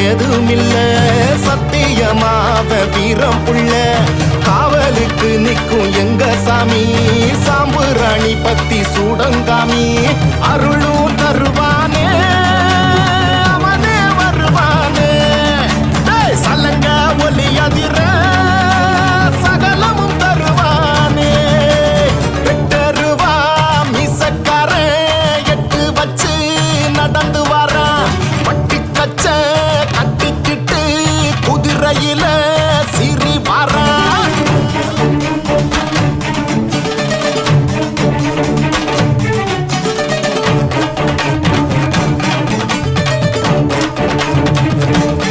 எதுவுமில்ல சத்தியமாவ வீரம் புள்ள காவலுக்கு நிற்கும் எங்க சாமி சாம்புராணி பத்தி சூடங்காமி அருளும் தருவார்